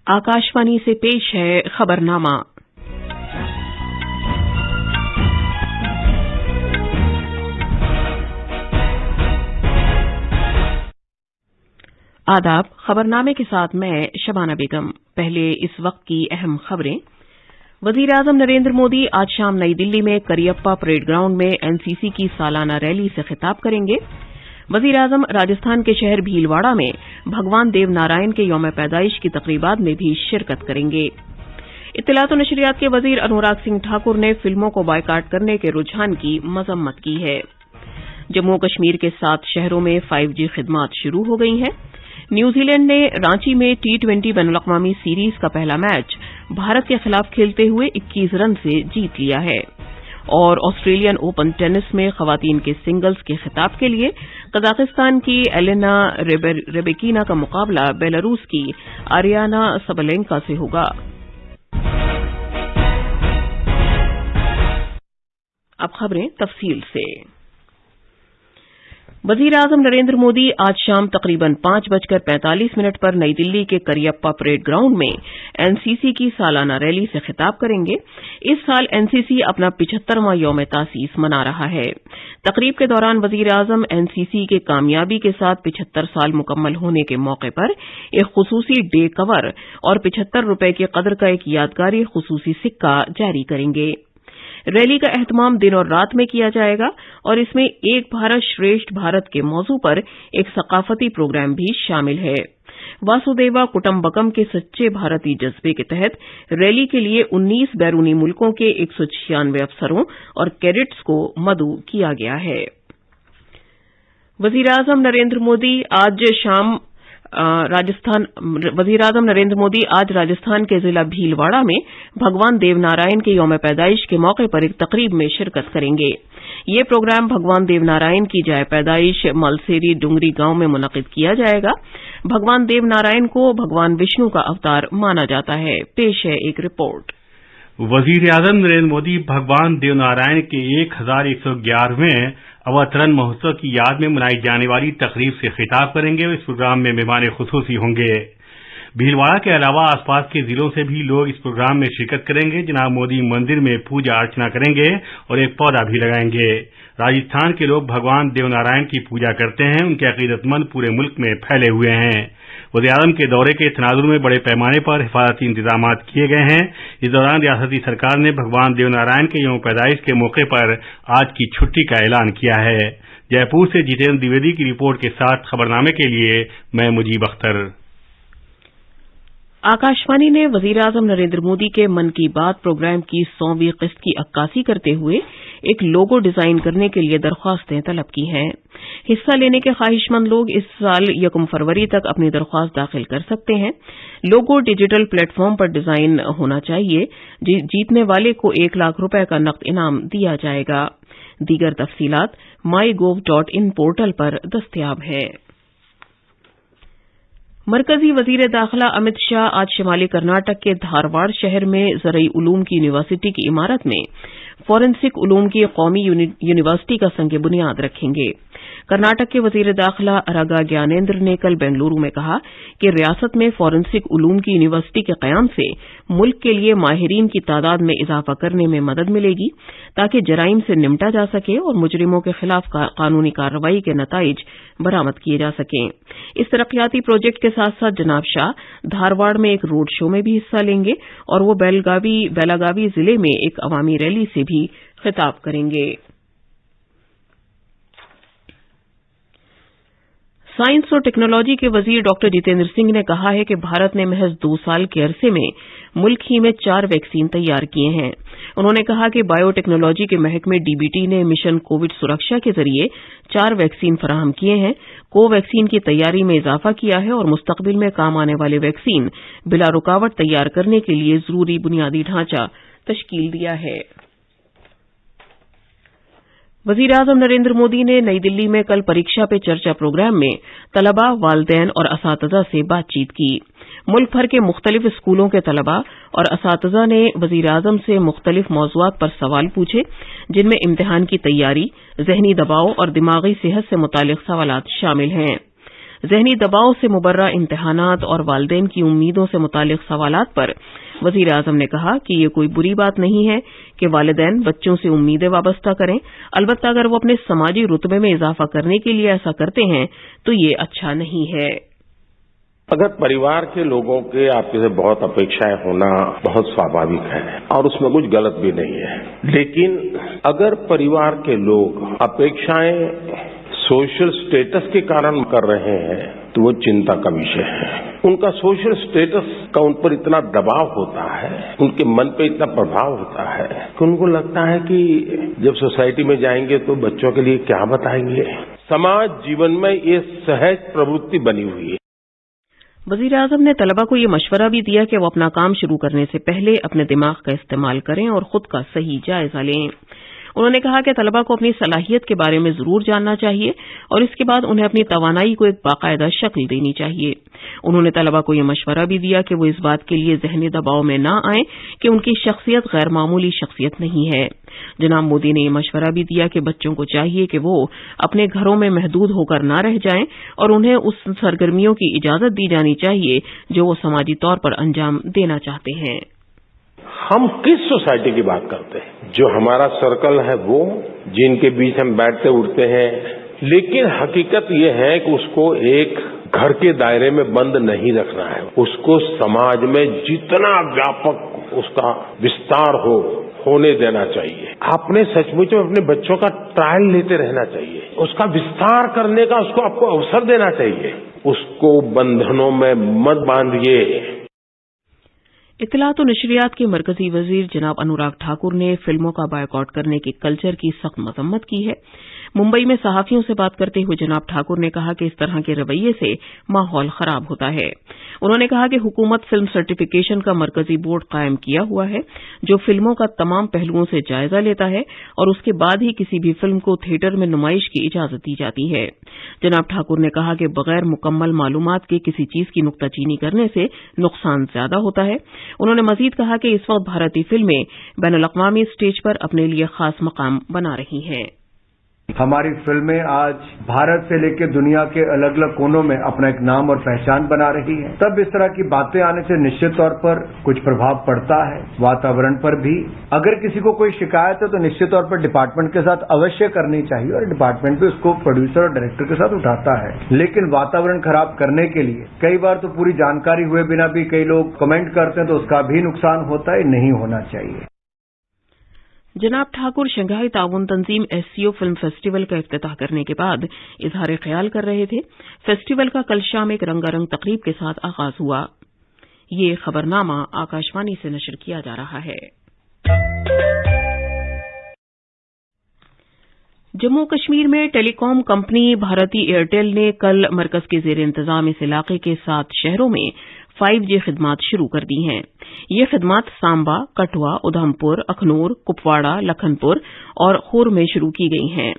आकाशवाणी से पेश है खबरनामा। आदाब। खबरनामे के साथ मैं शबाना बेगम। पहले इस वक्त की अहम खबरें। वजीर-ए-आजम नरेंद्र मोदी आज शाम नई दिल्ली में करियप्पा परेड ग्राउंड में एनसीसी की सालाना रैली से खिताब करेंगे। वजीर-ए-आजम राजस्थान के शहर भीलवाड़ा में भगवान देव नारायण के यौम पैदाइश की तकरीबात में भी शिरकत करेंगे। इत्तलात व नशरियात के वजीर अनुराग सिंह ठाकुर ने फिल्मों को बायकाट करने के रुझान की मजम्मत की है। जम्मू कश्मीर के 7 शहरों में 5G खिदमात शुरू हो गई हैं। न्यूजीलैंड ने रांची में T20 बैनुल-अक़वामी सीरीज का पहला मैच भारत के खिलाफ खेलते हुए 21 रन से जीत लिया है। और ऑस्ट्रेलियन ओपन टेनिस में खवातीन के सिंगल्स के खिताब के लिए कजाकिस्तान की एलेना रेबेकिना का मुकाबला बेलारूस की आरियाना सबलेंका से होगा। अब खबरें तफसील से। वजीर-ए-आजम नरेंद्र मोदी आज शाम तकरीबन 5:45 पर नई दिल्ली के करियप्पा परेड ग्राउंड में एनसीसी की सालाना रैली से खिताब करेंगे। इस साल एनसीसी अपना 75वां यौम तासीस मना रहा है। तकरीब के दौरान वजीर-ए-आजम एनसीसी के कामयाबी के साथ 75 साल मुकम्मल होने के मौके पर एक खुसूसी डे कवर और ₹75 की कदर का एक यादगारी खुसूसी सिक्का जारी करेंगे। रैली का एहतमाम दिन और रात में किया जाएगा और इसमें एक भारत श्रेष्ठ भारत के मौजू पर एक सकाफती प्रोग्राम भी शामिल है। वासुदेवा कुटुंबकम के सच्चे भारतीय जज्बे के तहत रैली के लिए 19 बैरूनी मुल्कों के 196 अफसरों और कैडेट्स को मदऊ किया गया है। वजीर-ए-आजम नरेंद्र मोदी आज राजस्थान के जिला भीलवाड़ा में भगवान देव नारायण के यौम पैदाइश के मौके पर एक तकरीब में शिरकत करेंगे। ये प्रोग्राम भगवान देव नारायण की जाय पैदाइश मलसेरी डुंगरी गांव में मुनक़िद किया जाएगा। भगवान देव नारायण को भगवान विष्णु का अवतार माना जाता है। पेश है एक रिपोर्ट। वजीर-ए-आजम नरेंद्र मोदी भगवान देव नारायण के 1111वें अवतरण महोत्सव की याद में मनाई जाने वाली तकरीब से खिताब करेंगे। इस प्रोग्राम में मेहमान खुसूसी होंगे। भीलवाड़ा के अलावा आसपास के जिलों से भी लोग इस प्रोग्राम में शिरकत करेंगे। जनाब मोदी मंदिर में पूजा अर्चना करेंगे और एक पौधा भी लगाएंगे। राजस्थान के लोग भगवान देव नारायण की पूजा करते हैं। उनके अकीदतमंद पूरे मुल्क में फैले हुए हैं। वज़ीर-ए-आज़म के दौरे के तनाजुर में बड़े पैमाने पर हिफाजती इंतजाम किए गए हैं। इस दौरान रियासती सरकार ने भगवान देव नारायण के यौम पैदाइश के मौके पर आज की छुट्टी का ऐलान किया है। जयपुर से जितेंद्र द्विवेदी की रिपोर्ट के साथ खबरनामे के लिए मैं मुजीब अख्तर। आकाशवाणी ने वजीर-ए-आज़म नरेंद्र मोदी के मन की बात प्रोग्राम की 100वीं किस्त की अक्कासी करते हुए एक लोगो डिजाइन करने के लिए दरख्वास्तें तलब की हैं। हिस्सा लेने के ख्वाहिशमंद लोग इस साल 1 फरवरी तक अपनी दरख्वास्त दाखिल कर सकते हैं। लोगो डिजिटल प्लेटफॉर्म पर डिजाइन होना चाहिए। जीतने वाले को ₹1,00,000 का नकद इनाम दिया जाएगा। दीगर तफसीलात mygov.in पोर्टल पर दस्तयाब है। मरकजी वजीर दाखिला अमित शाह आज शिमाली कर्नाटक के धारवाड़ शहर में ज़रई उलूम की यूनिवर्सिटी की इमारत में फॉरेंसिक उलूम की कौमी यूनिवर्सिटी का संग बुनियाद रखेंगे। कर्नाटक के वजीर दाखिला अरागा ज्ञानेंद्र ने कल बेंगलुरु में कहा कि रियासत में फॉरेंसिक उलूम की यूनिवर्सिटी के कयाम से मुल्क के लिए माहिरीन की तादाद में इजाफा करने में मदद मिलेगी ताकि जराइम से निपटा जा सके और मुजरिमों के खिलाफ कानूनी कार्रवाई के नताइज बरामद किए जा सकें। इस तरक्याती प्रोजेक्ट के साथ साथ जनाब शाह धारवाड़ में एक रोड शो में भी हिस्सा लेंगे और वो बेलागावी जिले में एक अवामी रैली से भी खिताब करेंगे। साइंस और टेक्नोलॉजी के वजीर डॉक्टर जितेंद्र सिंह ने कहा है कि भारत ने महज 2 साल के अरसे में मुल्क ही में 4 वैक्सीन तैयार किए हैं। उन्होंने कहा कि बायोटेक्नोलॉजी के महकमे डीबीटी ने मिशन कोविड सुरक्षा के जरिए 4 वैक्सीन फराहम किए हैं, कोवैक्सीन की तैयारी में इजाफा किया है और मुस्तकबिल में काम आने वाले वैक्सीन बिला रुकावट तैयार करने के लिए जरूरी बुनियादी ढांचा तश्कील दिया है। वजीर-ए-आज़म नरेंद्र मोदी ने नई दिल्ली में कल परीक्षा पे चर्चा प्रोग्राम में तलबा, वालिदैन और असातिज़ा से बातचीत की। मुल्क भर के मुख्तलिफ स्कूलों के तलबा और असातिज़ा ने वजीर-ए-आज़म से मुख्तलिफ मौज़ूआत पर सवाल पूछे, जिनमें इम्तिहान की तैयारी, ज़हनी दबाव और दिमागी सेहत से मुतालिक सवालात शामिल हैं। ذہنی دباؤ سے مبرہ امتحانات اور والدین کی امیدوں سے متعلق سوالات پر وزیر اعظم نے کہا کہ یہ کوئی بری بات نہیں ہے کہ والدین بچوں سے امیدیں وابستہ کریں، البتہ اگر وہ اپنے سماجی رتبے میں اضافہ کرنے کے لیے ایسا کرتے ہیں تو یہ اچھا نہیں ہے۔ اگر پریوار کے لوگوں کے آپ سے بہت اپیکشائیں ہونا بہت سوابھاوک ہے اور اس میں کچھ غلط بھی نہیں ہے، لیکن اگر پریوار کے لوگ اپیکشائیں سوشل سٹیٹس کے کارن کر رہے ہیں تو وہ چنتا کا وشے ہے۔ ان کا سوشل سٹیٹس کا ان پر اتنا دباؤ ہوتا ہے، ان کے من پہ اتنا پربھاؤ ہوتا ہے کہ ان کو لگتا ہے کہ جب سوسائٹی میں جائیں گے تو بچوں کے لیے کیا بتائیں گے۔ سماج جیون میں یہ سہج پروتی بنی ہوئی ہے۔ وزیر اعظم نے طلبہ کو یہ مشورہ بھی دیا کہ وہ اپنا کام شروع کرنے سے پہلے اپنے دماغ کا استعمال کریں اور خود کا صحیح جائزہ لیں۔ انہوں نے کہا کہ طلبہ کو اپنی صلاحیت کے بارے میں ضرور جاننا چاہیے اور اس کے بعد انہیں اپنی توانائی کو ایک باقاعدہ شکل دینی چاہیے۔ انہوں نے طلبہ کو یہ مشورہ بھی دیا کہ وہ اس بات کے لیے ذہنی دباؤ میں نہ آئیں کہ ان کی شخصیت غیر معمولی شخصیت نہیں ہے۔ جناب مودی نے یہ مشورہ بھی دیا کہ بچوں کو چاہیے کہ وہ اپنے گھروں میں محدود ہو کر نہ رہ جائیں اور انہیں اس سرگرمیوں کی اجازت دی جانی چاہیے جو وہ سماجی طور پر انجام دینا چاہتے ہیں۔ ہم کس سوسائٹی کی بات کرتے ہیں؟ جو ہمارا سرکل ہے وہ، جن کے بیچ ہم بیٹھتے اٹھتے ہیں، لیکن حقیقت یہ ہے کہ اس کو ایک گھر کے دائرے میں بند نہیں رکھنا ہے، اس کو سماج میں جتنا ویاپک اس کا وستار ہونے دینا چاہیے۔ آپ نے سچ مچ اپنے بچوں کا ٹرائل لیتے رہنا چاہیے، اس کا وستار کرنے کا اس کو آپ کو اوسر دینا چاہیے، اس کو بندھنوں میں مت باندھیے۔ اطلاعات و نشریات کے مرکزی وزیر جناب انوراگ ٹھاکر نے فلموں کا بائیکاٹ کرنے کے کلچر کی سخت مذمت کی ہے۔ ممبئی میں صحافیوں سے بات کرتے ہوئے جناب ٹھاکر نے کہا کہ اس طرح کے رویے سے ماحول خراب ہوتا ہے۔ انہوں نے کہا کہ حکومت فلم سرٹیفکیشن کا مرکزی بورڈ قائم کیا ہوا ہے جو فلموں کا تمام پہلوؤں سے جائزہ لیتا ہے اور اس کے بعد ہی کسی بھی فلم کو تھیٹر میں نمائش کی اجازت دی جاتی ہے۔ جناب ٹھاکر نے کہا کہ بغیر مکمل معلومات کے کسی چیز کی نکتہ چینی کرنے سے نقصان زیادہ ہوتا ہے۔ انہوں نے مزید کہا کہ اس وقت بھارتی فلمیں بین الاقوامی سٹیج پر اپنے لیے خاص مقام بنا رہی ہیں۔ ہماری فلمیں آج بھارت سے لے کے دنیا کے الگ الگ کونوں میں اپنا ایک نام اور پہچان بنا رہی ہیں۔ تب اس طرح کی باتیں آنے سے نشچت طور پر کچھ پربھاؤ پڑتا ہے واتاورن پر بھی۔ اگر کسی کو کوئی شکایت ہے تو نشچت طور پر ڈپارٹمنٹ کے ساتھ اوشیہ کرنی چاہیے اور ڈپارٹمنٹ بھی اس کو پروڈیوسر اور ڈائریکٹر کے ساتھ اٹھاتا ہے۔ لیکن واتاورن خراب کرنے کے لیے کئی بار تو پوری جانکاری ہوئے بنا بھی کئی لوگ کمنٹ کرتے ہیں تو اس کا بھی نقصان ہوتا ہے، نہیں ہونا چاہیے۔ جناب ٹھاکر شنگھائی تعاون تنظیم SCO فلم فیسٹیول کا افتتاح کرنے کے بعد اظہار خیال کر رہے تھے۔ فیسٹیول کا کل شام ایک رنگا رنگ تقریب کے ساتھ آغاز ہوا۔ یہ خبرنامہ آکاشوانی سے نشر کیا جا رہا ہے۔ جموں کشمیر میں ٹیلی کام کمپنی بھارتی ایئرٹیل نے کل مرکز کے زیر انتظام اس علاقے کے 7 شہروں میں 5G خدمات شروع کر دی ہیں۔ یہ خدمات سامبا، کٹھوا، ادھمپور، اخنور، کپواڑہ، لکھن پور اور خور میں شروع کی گئی ہیں۔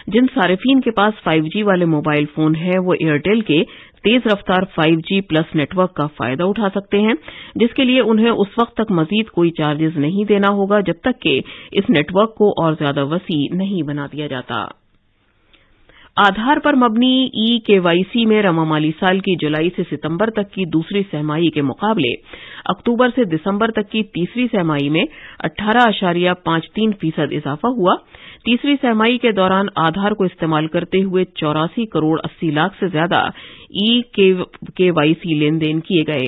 جن صارفین کے پاس 5G والے موبائل فون ہیں وہ ایئرٹیل کے تیز رفتار 5G پلس نیٹ ورک کا فائدہ اٹھا سکتے ہیں، جس کے لیے انہیں اس وقت تک مزید کوئی چارجز نہیں دینا ہوگا جب تک کہ اس نیٹ ورک کو اور زیادہ وسیع نہیں بنا دیا جاتا۔ آدھار پر مبنی EKYC میں رواں مالی سال کی جولائی سے ستمبر تک کی دوسری سہ ماہی کے مقابلے اکتوبر سے دسمبر تک کی تیسری سہ ماہی میں 18.53% اضافہ ہوا۔ تیسری سہ ماہی کے دوران آدھار کو استعمال کرتے ہوئے 84 کروڑ 80 لاکھ سے زیادہ EKYC لین دین کیے گئے۔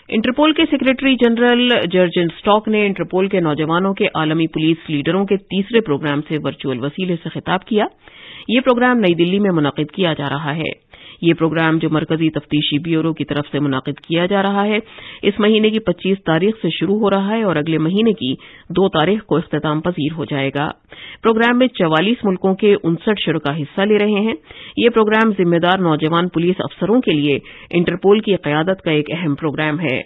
انٹرپول کے سیکریٹری جنرل جرجن اسٹاک نے انٹرپول کے نوجوانوں کے عالمی پولیس لیڈروں کے تیسرے پروگرام سے ورچوئل وسیلے سے خطاب کیا۔ یہ پروگرام نئی دلی میں منعقد کیا جا رہا ہے۔ یہ پروگرام جو مرکزی تفتیشی بیورو کی طرف سے منعقد کیا جا رہا ہے اس مہینے کی 25 تاریخ سے شروع ہو رہا ہے اور اگلے مہینے کی 2 تاریخ کو اختتام پذیر ہو جائے گا۔ پروگرام میں 44 ملکوں کے 59 شرکاء حصہ لے رہے ہیں۔ یہ پروگرام ذمہ دار نوجوان پولیس افسروں کے لیے انٹرپول کی قیادت کا ایک اہم پروگرام ہے۔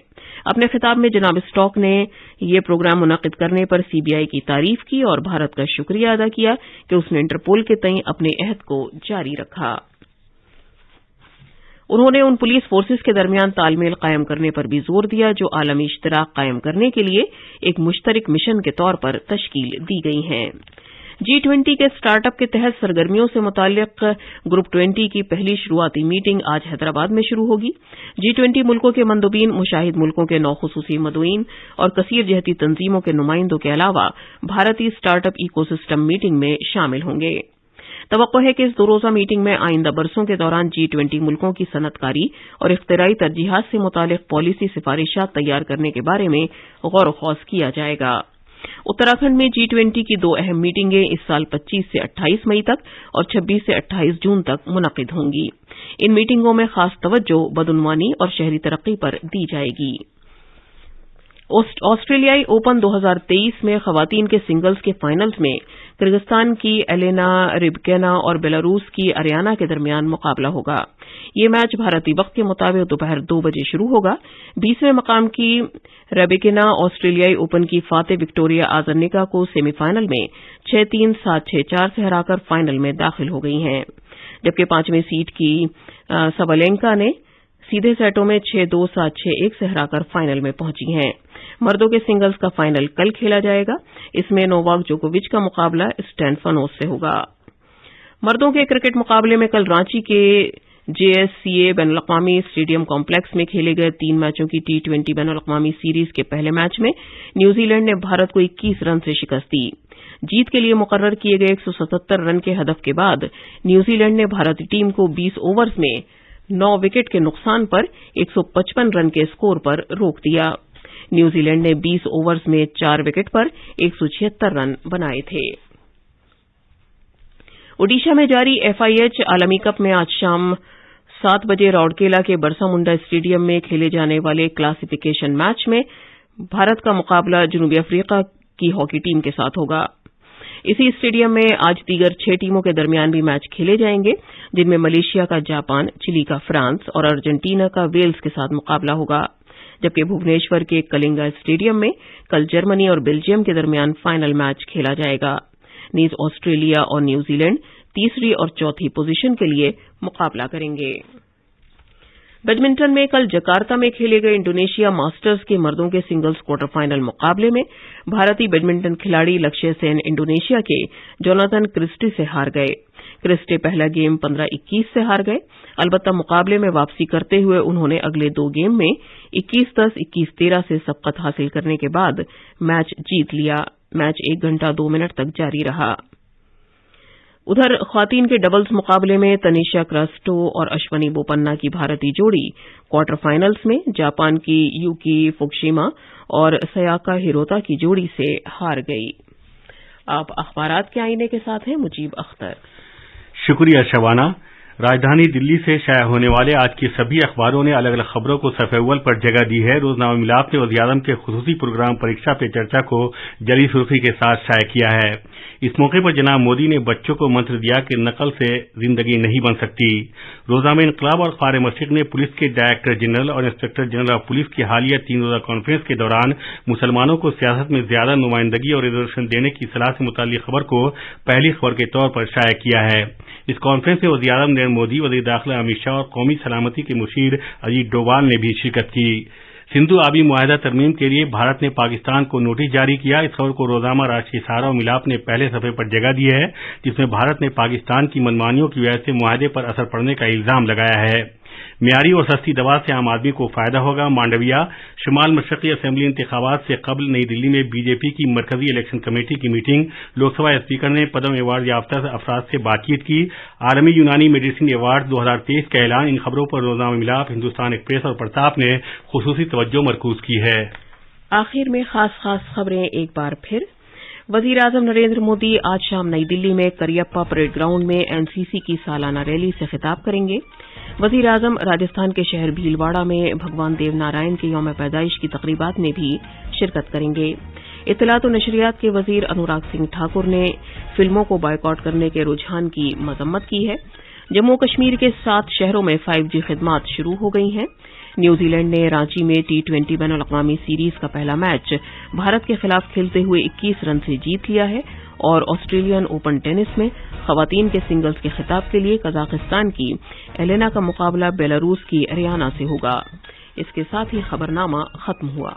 اپنے خطاب میں جناب اسٹاک نے یہ پروگرام منعقد کرنے پر CBI کی تعریف کی اور بھارت کا شکریہ ادا کیا کہ اس نے انٹرپول کے تئیں اپنے عہد کو جاری رکھا۔ انہوں نے ان پولیس فورسز کے درمیان تال میل قائم کرنے پر بھی زور دیا جو عالمی اشتراک قائم کرنے کے لیے ایک مشترک مشن کے طور پر تشکیل دی گئی ہیں۔ G20 के स्टार्ट अप के तहत सरगर्मियों से मुताल्लिक ग्रुप 20 की पहली शुरुआती मीटिंग आज हैदराबाद में शुरू होगी। G20 मुल्कों के मंदुबीन, मुशाहिद मुल्कों के 9 खुसूसी मदुईन और कसीर जहती तंजीमों के नुमाइंदों के अलावा भारतीय स्टार्ट अप इकोसिस्टम मीटिंग में शामिल होंगे। तवक्को है कि इस 2 रोज़ा मीटिंग में आइंदा बरसों के दौरान G20 मुल्कों की सनतकारी और इख्तिराई तरजीहात से मुताल्लिक पॉलिसी सिफारिशात तैयार करने के बारे में गौर व खौज किया जाएगा। उत्तराखंड में G20 की 2 अहम मीटिंगें इस साल 25 से 28 मई तक और 26 से 28 जून तक मुनक्किद होंगी। इन मीटिंगों में खास तवज्जो बदउनवानी और शहरी तरक्की पर दी जाएगी। ऑस्ट्रेलियाई ओपन 2023 में खवातीन के सिंगल्स के फाइनल्स में किर्गिस्तान की एलेना रिबकिना और बेलारूस की अरियाना के दरमियान मुकाबला होगा। ये मैच भारतीय वक्त के मुताबिक दोपहर 2 बजे शुरू होगा। 20वें मकाम की रेबिकिना ऑस्ट्रेलियाई ओपन की फातेह विक्टोरिया आज़रनिका को सेमीफाइनल में 6-3, 7-6, 4 से हराकर फाइनल में दाखिल हो गई हैं, जबकि 5वें सीड की सबलेंका ने सीधे सेटों में 6-2, 7-6, 1 से हराकर फाइनल में पहुंची हैं। मर्दों के सिंगल्स का फाइनल कल खेला जाएगा। इसमें नोवाक जोकोविच का मुकाबला स्टैनफनोस से होगा। मर्दों के क्रिकेट मुकाबले में कल रांची के JSCA बैनुल-अक़वामी स्टेडियम कॉम्प्लेक्स में खेले गए 3 मैचों की T20 बैनुल-अक़वामी सीरीज के पहले मैच में न्यूजीलैंड ने भारत को 21 रन से शिकस्त दी। जीत के लिए मुकर्रर किए गए 177 रन के हदफ के बाद न्यूजीलैंड ने भारतीय टीम को 20 ओवर्स में 9 विकेट के नुकसान पर 155 रन के स्कोर पर रोक दिया। न्यूजीलैंड ने 20 ओवर्स में 4 विकेट पर 176 रन बनाए थे। ओडिशा में जारी FIH आलमी कप में आज शाम 7 बजे राउरकेला के बरसा मुंडा स्टेडियम में खेले जाने वाले क्लासिफिकेशन मैच में भारत का मुकाबला जनूबी अफ्रीका की हॉकी टीम के साथ होगा। इसी स्टेडियम में आज दीगर 6 टीमों के दरमियान भी मैच खेले जाएंगे, जिनमें मलेशिया का जापान, चिली का फ्रांस और अर्जेंटीना का वेल्स के साथ मुकाबला होगा। जबकि भुवनेश्वर के कलिंगा स्टेडियम में कल जर्मनी और बेल्जियम के दरमियान फाइनल मैच खेला जाएगा। नीज ऑस्ट्रेलिया और न्यूजीलैंड तीसरी और चौथी पोजीशन के लिए मुकाबला करेंगे। बैडमिंटन में कल जकार्ता में खेले गए इंडोनेशिया मास्टर्स के मर्दों के सिंगल्स क्वार्टर फाइनल मुकाबले में भारतीय बैडमिंटन खिलाड़ी लक्ष्य सेन इंडोनेशिया के जोनाथन क्रिस्टी से हार गए। क्रिस्टी पहला गेम 15-21 से हार गए। अलबत्ता मुकाबले में वापसी करते हुए उन्होंने अगले 2 गेम में 21-10, 21-13 से सबकत हासिल करने के बाद मैच जीत लिया। मैच 1 घंटा 2 मिनट तक जारी रहा। उधर ख्वातीन के डबल्स मुकाबले में तनिषा क्रास्टो और अश्वनी बोपन्ना की भारतीय जोड़ी क्वार्टर फाइनल्स में जापान की यूकी फुकुशिमा और सयाका हिरोता की जोड़ी से हार गई। आप अखबारात के आईने के साथ हैं मुजीब अख्तर। शुक्रिया शबाना। राजधानी दिल्ली से शाया होने वाले आज के सभी अखबारों ने अलग अलग खबरों को सफ़े अव्वल पर जगह दी है। रोजनामा मिलाप ने वज़ीर-ए-आज़म के खुसूसी प्रोग्राम परीक्षा पे चर्चा को जली सुर्खी के साथ शाया किया है। इस मौके पर जनाब मोदी ने बच्चों को मंत्र दिया कि नकल से जिंदगी नहीं बन सकती। रोजनामा इनकलाब और ख्वार मशरिक ने पुलिस के डायरेक्टर जनरल और इंस्पेक्टर जनरल ऑफ पुलिस की हालिया 3 रोजा कॉन्फ्रेंस के दौरान मुसलमानों को सियासत में ज्यादा नुमाइंदगी और रिजर्वेशन देने की सलाह से मुताल्लिक खबर को पहली खबर के तौर पर शाया किया है। इस कॉन्फ्रेंस में वज़ीर-ए-आज़म नरेंद्र मोदी, वज़ीर दाखिला अमित शाह और कौमी सलामती के मुशीर अजीत डोभाल ने भी शिरकत की। सिंधु आबी मुआहदा तरमीम के लिए भारत ने पाकिस्तान को नोटिस जारी किया। इस खबर को रोजनामा राष्ट्रीय सहारा और मिलाप ने पहले सफे पर जगह दी है, जिसमें भारत ने पाकिस्तान की मनमानियों की वजह से मुआहदे पर असर पड़ने का इल्जाम लगाया है। मियारी और सस्ती दवा से आम आदमी को फायदा होगा। मांडविया शुमाल मशरकी असेंबली इंतखाबात से कबल नई दिल्ली में बीजेपी की मरकजी इलेक्शन कमेटी की मीटिंग। लोकसभा स्पीकर ने पद्म अवार्ड याफ्ता अफराद से बातचीत की। आलमी यूनानी मेडिसिन अवार्ड 2023 का ऐलान। इन खबरों पर रोजनामा मिलाप, हिंदुस्तान एक्सप्रेस और प्रताप ने खुसूसी तवज्जो मरकूज की है। आखिर में खास खबरें एक बार फिर। वज़ीर-ए-आज़म नरेंद्र मोदी आज शाम नई दिल्ली में करियप्पा परेड ग्राउंड में एनसीसी की सालाना रैली से खिताब करेंगे। वज़ीर-ए-आज़म राजस्थान के शहर भीलवाड़ा में भगवान देव नारायण के यौम पैदाइश की तकरीबात में भी शिरकत करेंगे। इत्तलात और नशरियात के वज़ीर अनुराग सिंह ठाकुर ने फिल्मों को बायकॉट करने के रुझान की मजम्मत की है। जम्मू कश्मीर के 7 शहरों में 5G खिदमात शुरू हो गई हैं। न्यूजीलैंड ने रांची में T20 बैनुल-अक़वामी सीरीज का पहला मैच भारत के खिलाफ खेलते हुए 21 रन से जीत लिया है। और ऑस्ट्रेलियन ओपन टेनिस में खवातीन के सिंगल्स के खिताब के लिए कजाकिस्तान की एलेना का मुकाबला बेलारूस की अरियाना से होगा। इसके साथ ही खबरनामा खत्म हुआ।